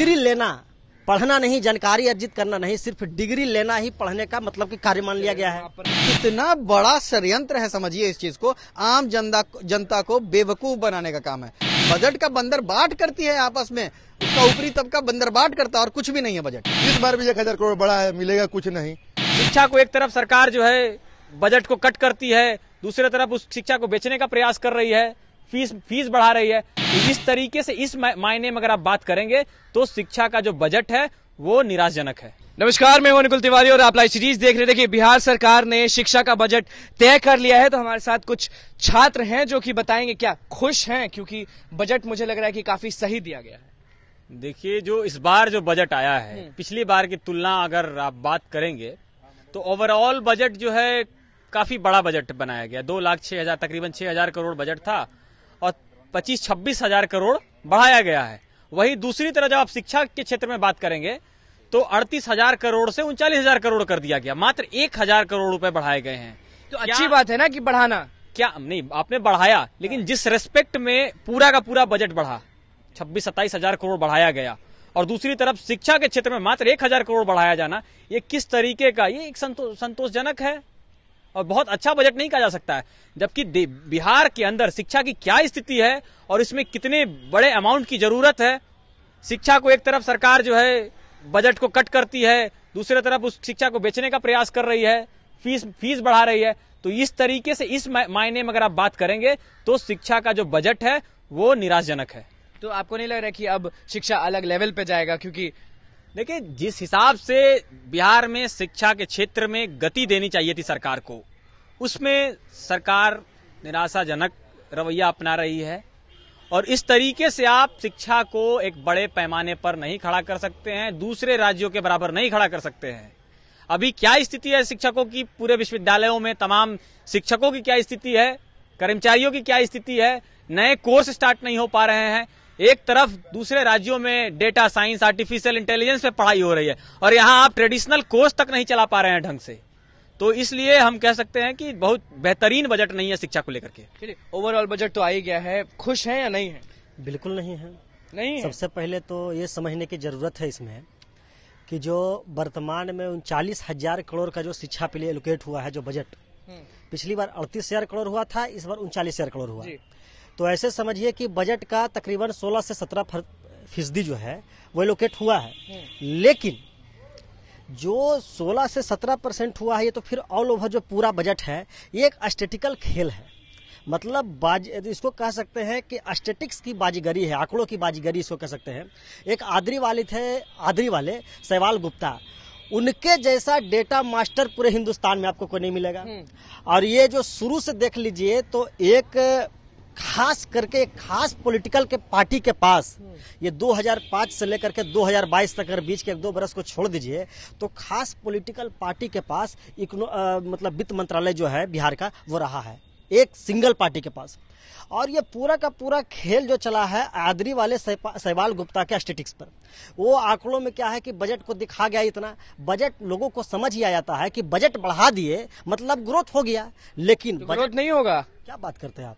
Degree लेना, पढ़ना नहीं, जानकारी अर्जित करना नहीं, सिर्फ डिग्री लेना ही पढ़ने का मतलब कि कार्य मान लिया गया है। इतना बड़ा षड्यंत्र है, समझिए इस चीज को। आम जनता को बेवकूफ बनाने का काम है। बजट का बंदरबाट करती है आपस में, उसका ऊपरी तबका बंदरबाट करता है और कुछ भी नहीं है बजट। इस बार भी 1000 करोड़ बढ़ा है, मिलेगा कुछ नहीं। शिक्षा को एक तरफ सरकार जो है बजट को कट करती है, दूसरी तरफ उस शिक्षा को बेचने का प्रयास कर रही है, फीस बढ़ा रही है। तो इस तरीके से इस मायने में अगर आप बात करेंगे तो शिक्षा का जो बजट है वो निराशाजनक है। नमस्कार, मैं हूं निकुल तिवारी और आप लाइव सीरीज देख रहे थे कि बिहार सरकार ने शिक्षा का बजट तय कर लिया है। तो हमारे साथ कुछ छात्र हैं जो कि बताएंगे क्या खुश हैं, क्योंकि बजट मुझे लग रहा है कि काफी सही दिया गया है। देखिए, जो इस बार जो बजट आया है पिछली बार की तुलना अगर आप बात करेंगे तो ओवरऑल बजट जो है काफी बड़ा बजट बनाया गया। 2,06,000 तकरीबन 6,000 करोड़ बजट था और 25-26 हजार करोड़ बढ़ाया गया है। वहीं दूसरी तरफ जब आप शिक्षा के क्षेत्र में बात करेंगे तो 38,000 करोड़ से 39,000 करोड़ कर दिया गया। मात्र 1,000 करोड़ रुपए बढ़ाए गए हैं। तो अच्छी बात है ना कि बढ़ाना, क्या नहीं, आपने बढ़ाया, लेकिन जिस रेस्पेक्ट में पूरा का पूरा बजट बढ़ा, 26-27 हजार करोड़ बढ़ाया गया, और दूसरी तरफ शिक्षा के क्षेत्र में मात्र 1,000 करोड़ बढ़ाया जाना, ये किस तरीके का, ये एक संतोषजनक है और बहुत अच्छा बजट नहीं कहा जा सकता है। जबकि बिहार के अंदर शिक्षा की क्या स्थिति है और इसमें कितने बड़े अमाउंट की जरूरत है। शिक्षा को एक तरफ सरकार जो है बजट को कट करती है, दूसरी तरफ उस शिक्षा को बेचने का प्रयास कर रही है, फीस बढ़ा रही है। तो इस तरीके से इस मायने में अगर आप बात करेंगे तो शिक्षा का जो बजट है वो निराशाजनक है। तो आपको नहीं लग रहा कि अब शिक्षा अलग लेवल पे जाएगा? क्योंकि देखिए, जिस हिसाब से बिहार में शिक्षा के क्षेत्र में गति देनी चाहिए थी सरकार को, उसमें सरकार निराशाजनक रवैया अपना रही है। और इस तरीके से आप शिक्षा को एक बड़े पैमाने पर नहीं खड़ा कर सकते हैं, दूसरे राज्यों के बराबर नहीं खड़ा कर सकते हैं। अभी क्या स्थिति है शिक्षकों की, पूरे विश्वविद्यालयों में तमाम शिक्षकों की क्या स्थिति है, कर्मचारियों की क्या स्थिति है, नए कोर्स स्टार्ट नहीं हो पा रहे हैं। एक तरफ दूसरे राज्यों में डेटा साइंस, आर्टिफिशियल इंटेलिजेंस पे पढ़ाई हो रही है और यहाँ आप ट्रेडिशनल कोर्स तक नहीं चला पा रहे हैं ढंग से। तो इसलिए हम कह सकते हैं कि बहुत बेहतरीन बजट नहीं है शिक्षा को लेकर के। चलिए, ओवरऑल बजट तो आ ही गया है, खुश हैं या नहीं है? बिल्कुल नहीं है। नहीं है। सबसे पहले तो ये समझने की जरूरत है इसमें कि जो वर्तमान में 39,000 करोड़ का जो शिक्षा के लिए एलोकेट हुआ है जो बजट, पिछली बार 38,000 करोड़ हुआ था, इस बार 39,000 करोड़ हुआ। तो ऐसे समझिए कि बजट का तकरीबन 16 से 17% जो है वो एलोकेट हुआ है। लेकिन जो 16 से 17% हुआ है, ये तो फिर ऑल ओवर जो पूरा बजट है ये एक स्टैटिकल खेल है। मतलब इसको कह सकते हैं कि स्टैटिक्स की बाजीगरी है, आंकड़ों की बाजीगरी इसको कह सकते हैं। एक आदरी वाले सहवाल गुप्ता, उनके जैसा डेटा मास्टर पूरे हिंदुस्तान में आपको कोई नहीं मिलेगा। और ये जो शुरू से देख लीजिए तो एक खास करके एक खास पॉलिटिकल के पार्टी के पास, ये 2005 से लेकर के 2022 तक अगर बीच के 1-2 बरस को छोड़ दीजिए तो खास पॉलिटिकल पार्टी के पास मतलब वित्त मंत्रालय जो है बिहार का वो रहा है, एक सिंगल पार्टी के पास। और ये पूरा का पूरा खेल जो चला है आदरी वाले सहवाल गुप्ता के स्टैटिक्स पर। वो आंकड़ों में क्या है कि बजट को दिखा गया इतना, बजट लोगों को समझ ही आ जाता है कि बजट बढ़ा दिए मतलब ग्रोथ हो गया, लेकिन तो ग्रोथ नहीं होगा। क्या बात करते हैं आप?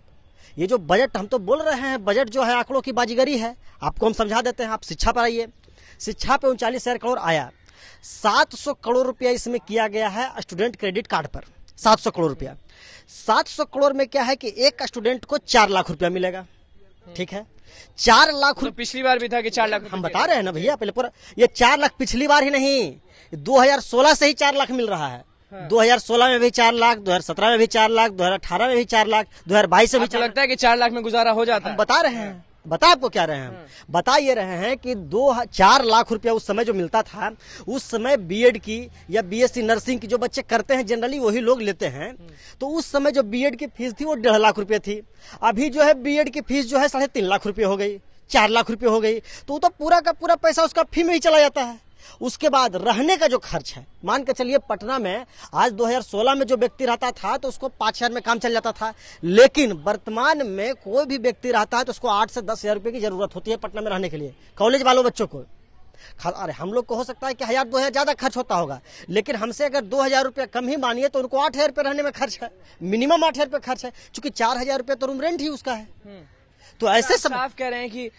ये जो बजट हम तो बोल रहे हैं, बजट जो है आंकड़ों की बाजीगरी है। आपको हम समझा देते हैं, आप शिक्षा पर आइए। शिक्षा पे 39,000 करोड़ आया, 700 करोड़ रुपया इसमें किया गया है स्टूडेंट क्रेडिट कार्ड पर। 700 करोड़ रुपया, 700 करोड़ में क्या है कि एक स्टूडेंट को 4 लाख रुपया मिलेगा। ठीक है, 4 लाख तो पिछली बार भी था कि 4 लाख हम बता रहे हैं ना भैया, पहले पूरा ये 4 लाख पिछली बार ही नहीं, 2016 से ही 4 लाख मिल रहा है। 2016 में भी 4 लाख, 2017 में भी 4 लाख, 2018 में भी 4 लाख, 2022 में भी 4 लाख। लगता है कि 4 लाख में गुजारा हो जाता है? बता रहे हैं, बता आपको क्या रहे हैं, बता ये रहे हैं कि 4 लाख रुपया उस समय जो मिलता था, उस समय बीएड की या बीएससी नर्सिंग की जो बच्चे करते हैं जनरली वही लोग लेते हैं। तो उस समय जो बीएड की फीस थी वो 1.5 लाख रुपये थी। अभी जो है बीएड की फीस जो है 3.5 लाख रुपये हो गई, 4 लाख रुपये हो गई। तो वो तो पूरा का पूरा पैसा उसका फी में ही चला जाता है। उसके बाद रहने का जो खर्च है, मान के चलिए पटना में आज 2016 में जो व्यक्ति रहता था तो उसको 5,000 में काम चल जाता था, लेकिन वर्तमान में कोई भी व्यक्ति रहता है तो उसको 8 से 10,000 रुपए की जरूरत होती है पटना में रहने के लिए, कॉलेज वालों बच्चों को। अरे हम लोग को हो सकता है कि 1,000-2,000 ज्यादा खर्च होता होगा, लेकिन हमसे अगर 2,000 रुपया कम ही मानिए तो उनको 8,000 रुपये रहने में खर्च है, मिनिमम 8,000 रुपये खर्च है, चूंकि 4,000 रुपये तो रूम रेंट ही उसका है। तो ऐसे साफ कह रहे हैं कि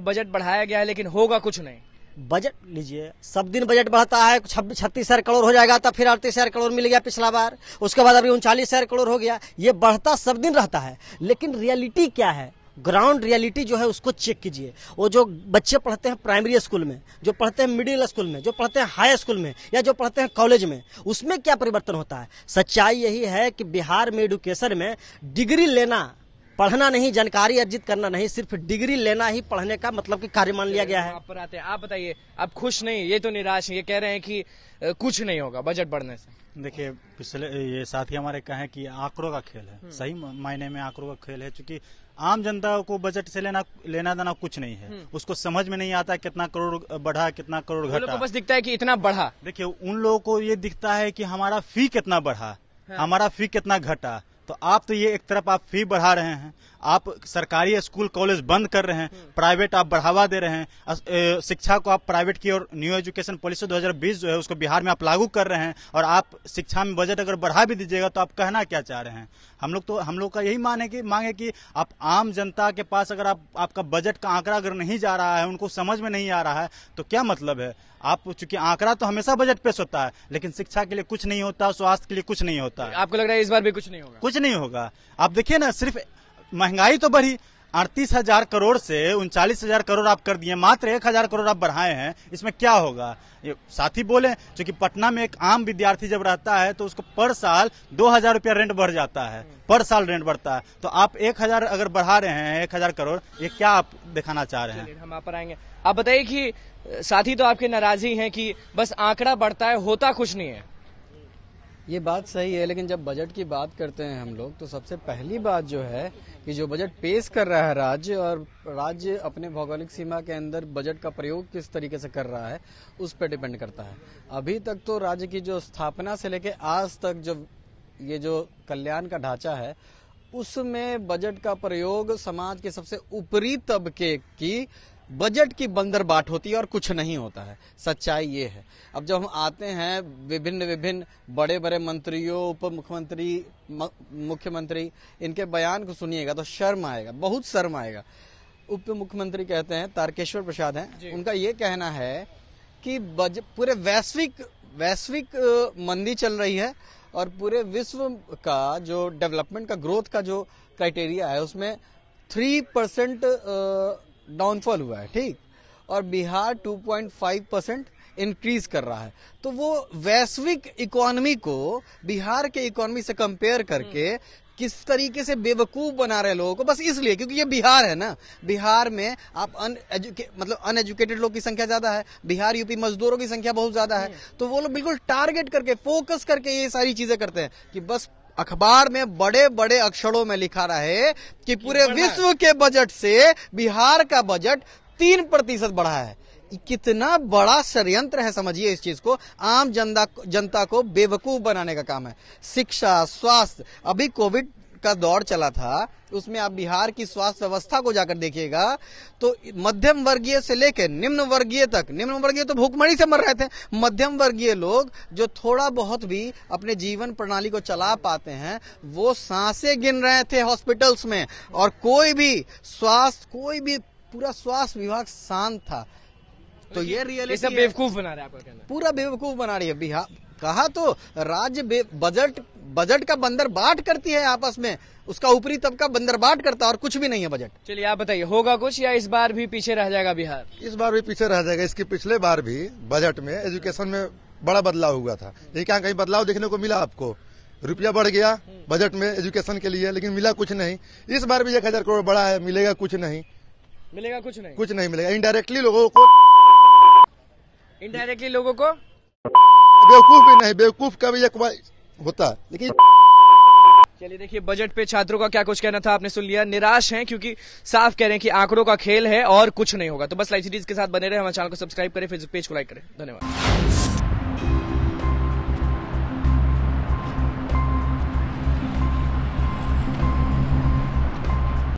बजट बढ़ाया गया है लेकिन होगा कुछ नहीं। बजट लीजिए, सब दिन बजट बढ़ता है, 36,000 करोड़ हो जाएगा, तब फिर 38,000 करोड़ मिल गया पिछला बार, उसके बाद अभी 39,000 करोड़ हो गया। ये बढ़ता सब दिन रहता है, लेकिन रियलिटी क्या है, ग्राउंड रियलिटी जो है उसको चेक कीजिए। वो जो बच्चे पढ़ते हैं प्राइमरी स्कूल में, जो पढ़ते हैं मिडिल स्कूल में, जो पढ़ते हैं हाई स्कूल में, या जो पढ़ते हैं कॉलेज में, उसमें क्या परिवर्तन होता है। सच्चाई यही है कि बिहार में एजुकेशन में डिग्री लेना, पढ़ना नहीं, जानकारी अर्जित करना नहीं, सिर्फ डिग्री लेना ही पढ़ने का मतलब कि कार्य मान लिया गया है। आप पर आते हैं, आप बताइए, आप खुश नहीं, ये तो निराश है, ये कह रहे हैं कि कुछ नहीं होगा बजट बढ़ने से। देखिए, पिछले ये साथी हमारे कहें कि आंकड़ों का खेल है, सही मायने में आंकड़ों का खेल है, क्योंकि आम जनता को बजट से लेना देना कुछ नहीं है। उसको समझ में नहीं आता कितना करोड़ बढ़ा, कितना करोड़ घटा। बस दिखता है कि इतना बढ़ा। देखिए, उन लोगों को ये दिखता है कि हमारा फी कितना बढ़ा, हमारा फी कितना घटा। तो आप तो ये एक तरफ आप फी बढ़ा रहे हैं, आप सरकारी स्कूल कॉलेज बंद कर रहे हैं, प्राइवेट आप बढ़ावा दे रहे हैं, शिक्षा को आप प्राइवेट की और न्यू एजुकेशन पॉलिसी 2020 जो है उसको बिहार में आप लागू कर रहे हैं, और आप शिक्षा में बजट अगर बढ़ा भी दीजिएगा तो आप कहना क्या चाह रहे हैं। हम लोग का यही मांग है कि आप आम जनता के पास अगर आपका बजट का आंकड़ा अगर नहीं जा रहा है, उनको समझ में नहीं आ रहा है, तो क्या मतलब है। आप चूंकि आंकड़ा तो हमेशा बजट पेश होता है, लेकिन शिक्षा के लिए कुछ नहीं होता, स्वास्थ्य के लिए कुछ नहीं होता। आपको लग रहा है इस बार भी कुछ नहीं होगा? कुछ नहीं होगा। आप देखिए ना, सिर्फ महंगाई तो बढ़ी, 38,000 करोड़ से 39,000 करोड़ आप कर दिए, मात्र 1,000 करोड़ आप बढ़ाए हैं, इसमें क्या होगा। ये साथी बोले, क्योंकि पटना में एक आम विद्यार्थी जब रहता है तो उसको पर साल 2,000 रुपया रेंट बढ़ जाता है, पर साल रेंट बढ़ता है। तो आप 1,000 अगर बढ़ा रहे हैं, 1,000 करोड़, ये क्या आप दिखाना चाह रहे हैं। हम आप पर आएंगे। आप बताइए कि साथी तो आपके नाराजी हैं कि बस आंकड़ा बढ़ता है, होता कुछ नहीं है। ये बात सही है, लेकिन जब बजट की बात करते हैं हम लोग, तो सबसे पहली बात जो है कि जो बजट पेश कर रहा है राज्य, और राज्य अपने भौगोलिक सीमा के अंदर बजट का प्रयोग किस तरीके से कर रहा है, उस पर डिपेंड करता है। अभी तक तो राज्य की जो स्थापना से लेके आज तक जो कल्याण का ढांचा है, उसमें बजट का प्रयोग समाज के सबसे ऊपरी तबके की बजट की बंदरबाट होती है और कुछ नहीं होता है। सच्चाई ये है। अब जब हम आते हैं विभिन्न बड़े बड़े मंत्रियों, उप मुख्यमंत्री, मुख्यमंत्री, इनके बयान को सुनिएगा तो शर्म आएगा, बहुत शर्म आएगा। उप मुख्यमंत्री कहते हैं, तारकेश्वर प्रसाद हैं, उनका ये कहना है कि पूरे वैश्विक मंदी चल रही है, और पूरे विश्व का जो डेवलपमेंट का, ग्रोथ का जो क्राइटेरिया है, उसमें 3% डाउनफॉल हुआ है, ठीक, और बिहार 2.5% इंक्रीज कर रहा है। तो वो वैश्विक इकोनॉमी को बिहार के इकोनॉमी से कंपेयर करके किस तरीके से बेवकूफ बना रहे लोगों को, बस इसलिए क्योंकि ये बिहार है ना। बिहार में आप अनएजुकेटेड लोग की संख्या ज्यादा है, बिहार यूपी मजदूरों की संख्या बहुत ज्यादा है, तो वो लोग बिल्कुल टारगेट करके, फोकस करके ये सारी चीजें करते हैं कि बस अखबार में बड़े बड़े अक्षरों में लिखा रहे कि पूरे विश्व के बजट से बिहार का बजट 3% बढ़ा है। कितना बड़ा षड्यंत्र है, समझिए इस चीज को। आम जनता को बेवकूफ बनाने का काम है। शिक्षा, स्वास्थ्य, अभी कोविड का दौर चला था, उसमें आप बिहार की स्वास्थ्य व्यवस्था को जाकर देखिएगा तो मध्यम वर्गीय से लेकर निम्न वर्गीय तक, निम्न वर्गीय तो भूखमरी से मर रहे थे, मध्यम वर्गीय लोग जो थोड़ा बहुत भी अपने जीवन प्रणाली को चला पाते हैं, वो सांसें गिन रहे थे हॉस्पिटल्स में, और कोई भी पूरा स्वास्थ्य विभाग शांत था। तो ये रियलिटी सब बेवकूफ बना रहे हैं, आपका कहना? पूरा बेवकूफ बना रही है बिहार। कहा तो राज्य बजट का बंदरबाट करती है आपस में, उसका ऊपरी तबका बंदरबाट करता है, और कुछ भी नहीं है बजट। चलिए आप बताइए, होगा कुछ या इस बार भी पीछे रह जाएगा बिहार? इस बार भी पीछे रह जाएगा। इसके पिछले बार भी बजट में एजुकेशन में बड़ा बदलाव हुआ था। ये क्या कहीं बदलाव देखने को मिला आपको? रुपया बढ़ गया बजट में एजुकेशन के लिए, लेकिन मिला कुछ नहीं। इस बार भी 1,000 करोड़ बढ़ा है, मिलेगा कुछ नहीं, मिलेगा कुछ नहीं, कुछ नहीं मिलेगा। इनडायरेक्टली लोगों को बेवकूफ भी नहीं, बेवकूफ का भी एक होता है। लेकिन चलिए देखिए, बजट पे छात्रों का क्या कुछ कहना था आपने सुन लिया। निराश हैं क्योंकि साफ कह रहे हैं कि आंकड़ों का खेल है और कुछ नहीं होगा। तो बस लाइव सीरीज के साथ बने रहे, हमारे चैनल को सब्सक्राइब करें, फेसबुक पेज को लाइक करें। धन्यवाद।